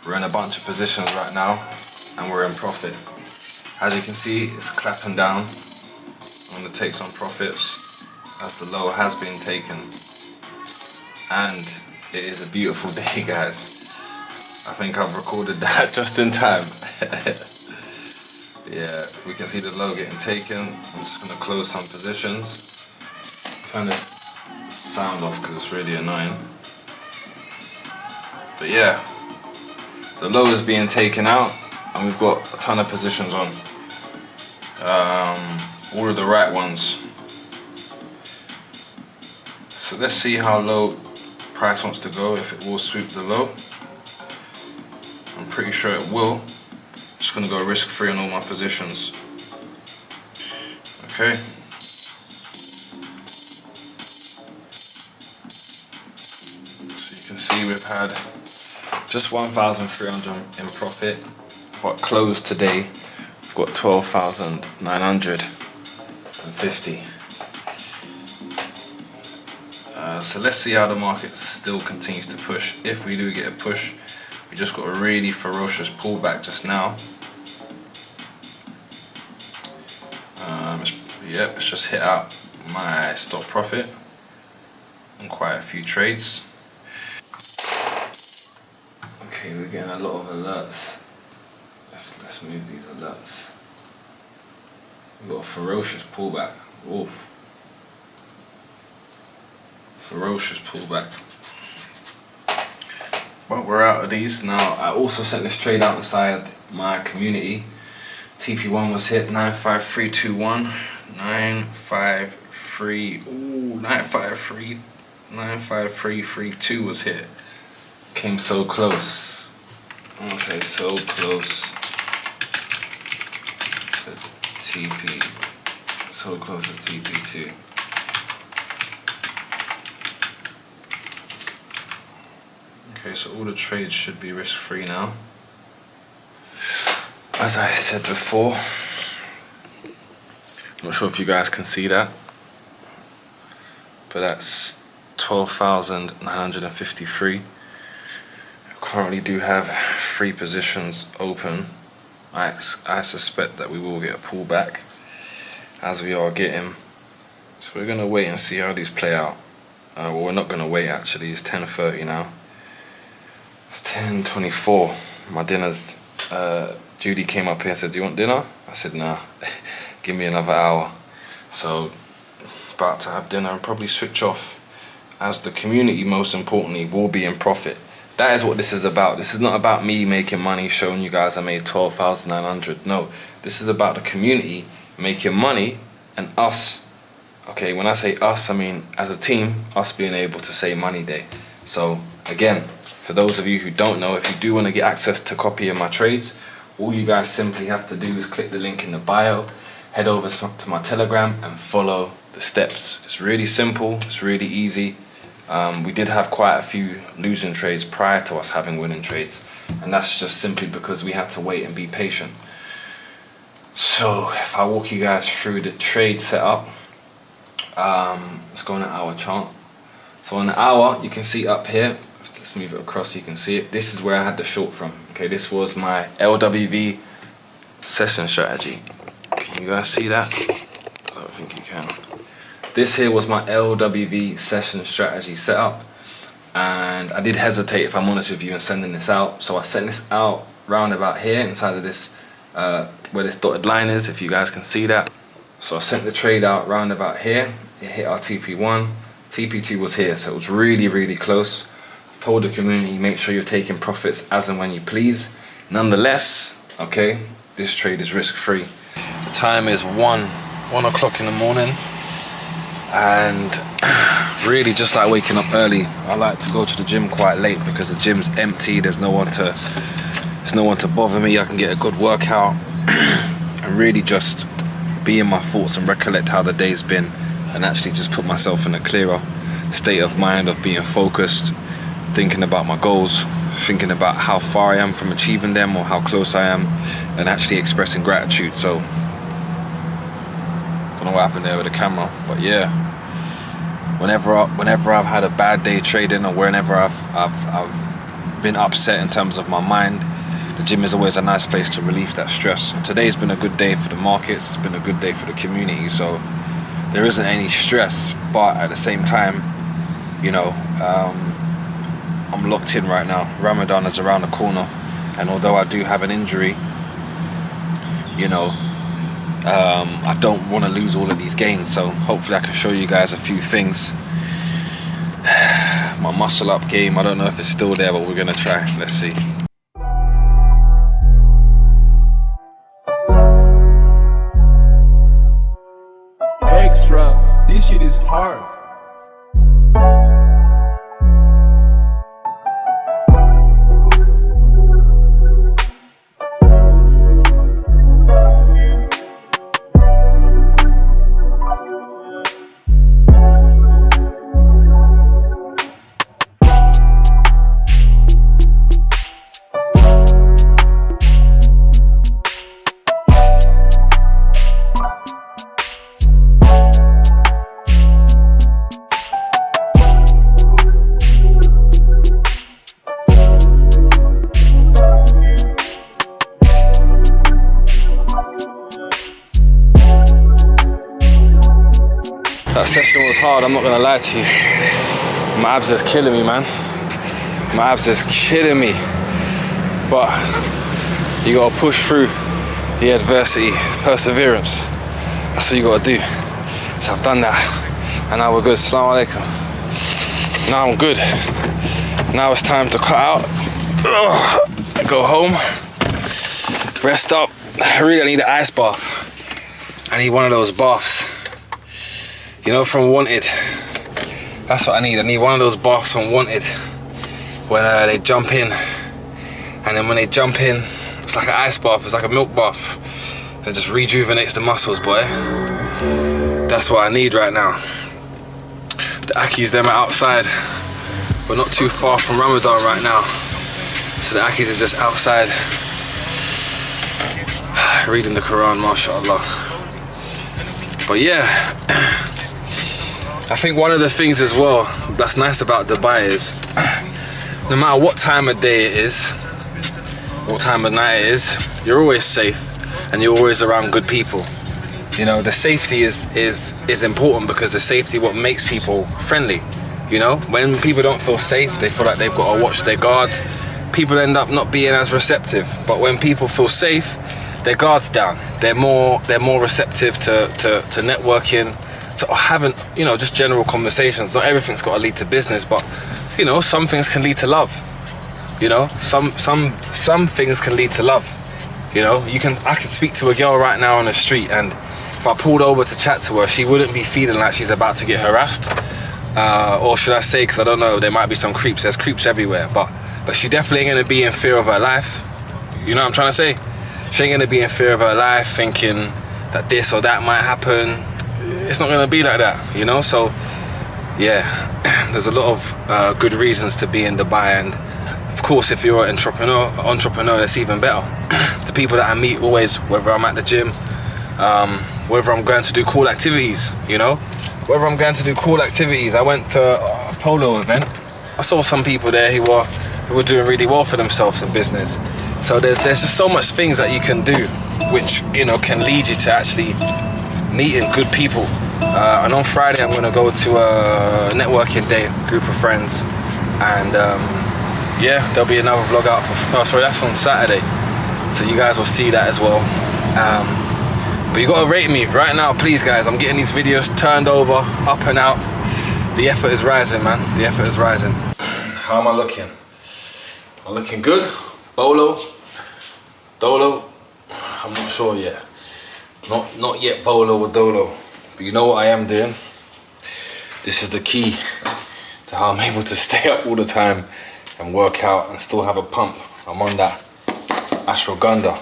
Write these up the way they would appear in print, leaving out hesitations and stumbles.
We're in a bunch of positions right now and we're in profit. As you can see, it's clapping down. I'm going to take some profits as the low has been taken. And it is a beautiful day, guys. I think I've recorded that just in time. Yeah, we can see the low getting taken. I'm just going to close some positions. Turn this sound off because it's really annoying. But yeah, the low is being taken out and we've got a ton of positions on. All of the right ones. So let's see how low price wants to go, if it will sweep the low. I'm pretty sure it will. Just gonna go risk free on all my positions. Okay. So you can see we've had just 1,300 in profit, but closed today we've got 12,950. So let's see how the market still continues to push. If we do get a push, we just got a really ferocious pullback just now. Yep, it's just hit out my stop profit on quite a few trades. Okay, we're getting a lot of alerts. Let's move these alerts. We've got a ferocious pullback. Ooh. Ferocious pullback. But we're out of these now. I also sent this trade out inside my community. TP1 was hit 95321. 953. Ooh, 95332 was hit. Came so close. I'm gonna say so close to TP. So close to TP2. Okay, so all the trades should be risk free now. As I said before, I'm not sure if you guys can see that, but that's 12,953. Currently do have 3 positions open. I suspect that we will get a pullback as we are getting. So we're gonna wait and see how these play out. Well, we're not gonna wait actually. It's 10:30 now. It's 10:24. My dinner's. Judy came up here and said, "Do you want dinner?" I said, "Nah, give me another hour." So, about to have dinner and probably switch off, as the community, most importantly, will be in profit. That is what this is about. This is not about me making money, showing you guys I made 12,900. No, this is about the community making money and us. Okay, when I say us, I mean as a team, us being able to say money day. So again, for those of you who don't know, if you do want to get access to copy of my trades, all you guys simply have to do is click the link in the bio, head over to my Telegram and follow the steps. It's really simple, it's really easy. We did have quite a few losing trades prior to us having winning trades, and that's just simply because we had to wait and be patient. So if I walk you guys through the trade setup, let's go on an hour chart. So on the hour, you can see up here, let's move it across so you can see it. This is where I had the short from. Okay, this was my LWV session strategy. Can you guys see that? I don't think you can. This here was my LWV session strategy setup, and I did hesitate, if I'm honest with you, in sending this out. So I sent this out round about here inside of this, where this dotted line is, if you guys can see that. So I sent the trade out round about here. It hit our TP1. TP2 was here, so it was really, really close. Told the community, make sure you're taking profits as and when you please. Nonetheless, okay, this trade is risk free. The time is 1 o'clock in the morning, and really just like waking up early. I like to go to the gym quite late because the gym's empty. There's no one to bother me. I can get a good workout and really just be in my thoughts and recollect how the day's been, and actually just put myself in a clearer state of mind of being focused, thinking about my goals, thinking about how far I am from achieving them or how close I am, and actually expressing gratitude. So don't know what happened there with the camera, but yeah, whenever I've had a bad day trading, or whenever I've been upset in terms of my mind, the gym is always a nice place to relieve that stress. Today's been a good day for the markets, it's been a good day for the community, so there isn't any stress, but at the same time, you know, I'm locked in right now. Ramadan is around the corner, and although I do have an injury, you know, I don't want to lose all of these gains, so hopefully I can show you guys a few things. My muscle up game, I don't know if it's still there, but we're gonna try. Let's see. Extra, this shit is hard. That session was hard, I'm not gonna lie to you. My abs is killing me, man. My abs is killing me. But you gotta push through the adversity, perseverance. That's what you gotta do. So I've done that, and now we're good. Assalamu alaikum. Now I'm good. Now it's time to cut out, go home, rest up. I really need an ice bath. I need one of those baths, you know, from Wanted. That's what I need. I need one of those baths from Wanted, when they jump in, and then when they jump in, it's like an ice bath, it's like a milk bath. It just rejuvenates the muscles, boy. That's what I need right now. The Akis, them are outside. We're not too far from Ramadan right now, so the Akis are just outside reading the Quran, mashallah. But yeah, I think one of the things as well that's nice about Dubai is no matter what time of day it is, what time of night it is, you're always safe and you're always around good people. You know, the safety is important, because the safety what makes people friendly. You know, when people don't feel safe, they feel like they've got to watch their guard. People end up not being as receptive. But when people feel safe, their guard's down. They're more receptive to networking, to having, you know, just general conversations. Not everything's got to lead to business, but you know, some things can lead to love. You know, some things can lead to love. You know, I can speak to a girl right now on the street, and if I pulled over to chat to her, she wouldn't be feeling like she's about to get harassed. Or should I say, because I don't know, there might be some creeps. There's creeps everywhere, but she definitely ain't gonna be in fear of her life. You know what I'm trying to say? She ain't gonna be in fear of her life, thinking that this or that might happen. It's not gonna be like that, you know. So yeah, there's a lot of good reasons to be in Dubai, and of course, if you're an entrepreneur, that's even better. The people that I meet always, whether I'm at the gym, whether I'm going to do cool activities, you know, whether I'm going to do cool activities. I went to a polo event. I saw some people there who were doing really well for themselves in business. So there's just so much things that you can do, which, you know, can lead you to actually meeting good people. And on Friday, I'm gonna go to a networking day, group of friends, and yeah, there'll be another vlog out that's on Saturday, so you guys will see that as well. But you gotta rate me right now, please, guys. I'm getting these videos turned over, up and out. The effort is rising, man. The effort is rising. How am I looking? Am I looking good? Bolo? Dolo? I'm not sure yet. Not yet Bolo or Dolo. But you know what I am doing? This is the key to how I'm able to stay up all the time and work out and still have a pump. I'm on that ashwagandha.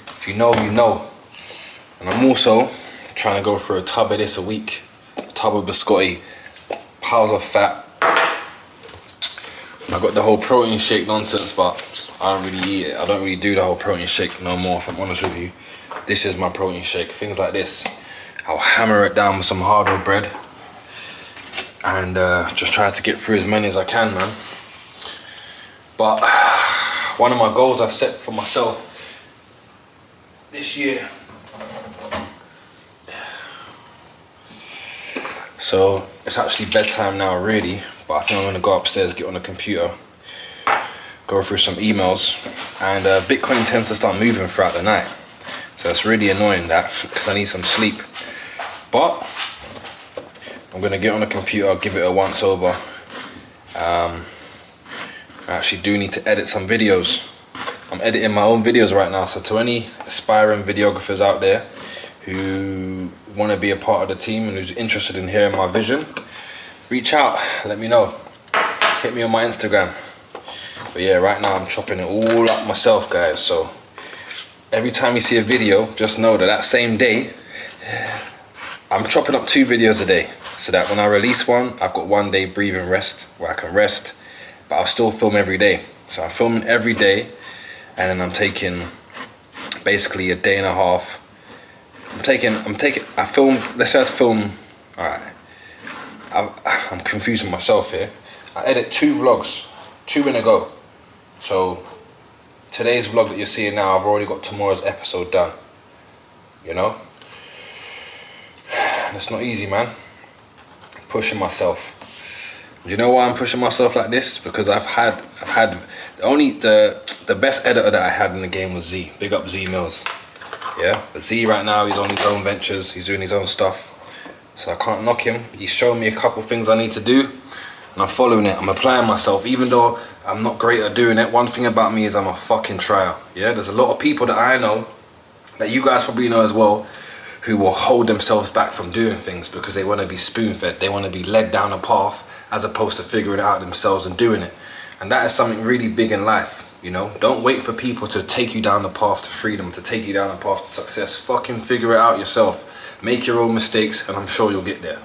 If you know, you know. And I'm also trying to go through a tub of this a week. A tub of biscotti, piles of fat. I got the whole protein shake nonsense, but I don't really eat it. I don't really do the whole protein shake no more, if I'm honest with you. This is my protein shake. Things like this, I'll hammer it down with some hard bread and just try to get through as many as I can, man. But one of my goals I've set for myself this year. So it's actually bedtime now already, but I think I'm gonna go upstairs, get on the computer, go through some emails, and Bitcoin tends to start moving throughout the night. So it's really annoying that, because I need some sleep. But I'm gonna get on the computer, give it a once over. I actually do need to edit some videos. I'm editing my own videos right now, so to any aspiring videographers out there who want to be a part of the team and who's interested in hearing my vision, reach out, let me know. Hit me on my Instagram. But yeah, right now I'm chopping it all up myself, guys. So every time you see a video, just know that that same day, I'm chopping up 2 videos a day. So that when I release one, I've got 1 day breathing rest where I can rest, but I'll still film every day. So I'm filming every day, and then I'm taking basically a day and a half. I film, let's say I film, all right. I'm confusing myself here. I edit 2 vlogs, 2 in a go. So today's vlog that you're seeing now, I've already got tomorrow's episode done. You know? And it's not easy, man. Pushing myself. Do you know why I'm pushing myself like this? Because I've had the best editor that I had in the game was Z. Big up Z Mills. Yeah, but Z right now, he's on his own ventures, he's doing his own stuff. So I can't knock him. He's showing me a couple things I need to do, and I'm following it. I'm applying myself, even though I'm not great at doing it. One thing about me is I'm a fucking trier. Yeah, there's a lot of people that I know, that you guys probably know as well, who will hold themselves back from doing things because they want to be spoon-fed. They want to be led down a path as opposed to figuring it out themselves and doing it. And that is something really big in life, you know? Don't wait for people to take you down the path to freedom, to take you down the path to success. Fucking figure it out yourself. Make your own mistakes, and I'm sure you'll get there.